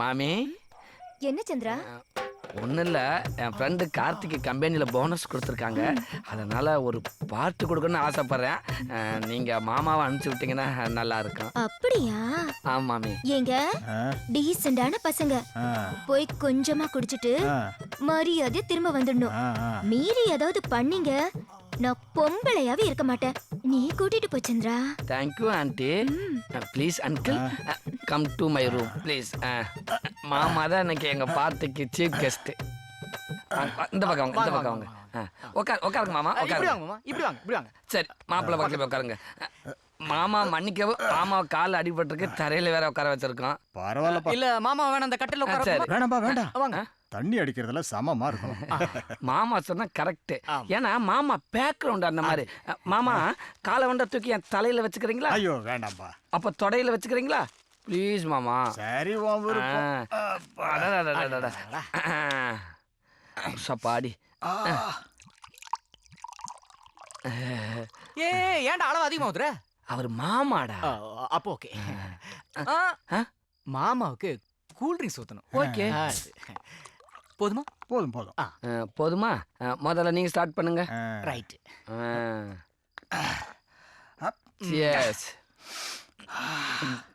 மாமி என்ன சந்திரா? ஒன்றும் இல்லை, என் ஃப்ரெண்டு கார்த்திக் கம்பெனியில் போனஸ் கொடுத்துருக்காங்க. அதனால் ஒரு பார்ட்டு கொடுக்கணும்னு ஆசைப்பட்றேன். நீங்கள் மாமாவை அனுப்பிச்சி விட்டீங்கன்னா நல்லா இருக்கும். அப்படியா? ஆமாம் மாமி. ஏங்க டீசெண்டான பசங்க போய் கொஞ்சமா குடிச்சிட்டு மரியாதை திரும்ப வந்துடணும். மீறி ஏதாவது பண்ணீங்க நான் பொம்பளையாவே இருக்க மாட்டேன். நீ கூட்டிட்டு போ Chandra. Thank you aunty. Please uncle come to my room please. மாமா தான் இன்னைக்கு எங்கள் பார்ட்டிக்கு சீஃப் கெஸ்ட்டு. இந்த பக்கம் வாங்க, இந்த பக்கம் வாங்க. உட்காருங்க மாமா, உட்காருங்க. சரி, மாப்பிள்ளை பக்கத்தில் போய் உட்காருங்க. மாமா மன்னிக்கவும், மாமா கால் அடிபட்டிருக்கு, தரையில வேற உட்கார வச்சிருக்கோம். பரவாயில்ல இல்ல மாமா வேணாம், அந்த கட்டில உட்கார. சரி. வேணாம்பா வேண்டாம். வாங்க. தண்ணி அடிக்கிறதுல சமமா இருக்கும். மாமா சொன்னா கரெக்ட். ஏன்னா மாமா பேக்ரவுண்ட் அந்த மாதிரி. மாமா காலை வண்டை தூக்கி என் தலையில வச்சுக்கிறீங்களா? ஐயோ வேண்டாம்பா. அப்ப தொடையில வச்சுக்கிறீங்களா? ப்ளீஸ் மாமா. சரி உன் விருப்பம். சப்பாடி. ஏன்டா அளவு அதிகமா ஊத்துற? அவர் மாமாடா. அப்போ ஓகே. மாமாவுக்கு கூல் ட்ரிங்க்ஸ் ஊத்தணும். ஓகே. போதுமா? போதும் போதும். போதுமா? முதல்ல நீங்க ஸ்டார்ட் பண்ணுங்க. ரைட். எஸ்.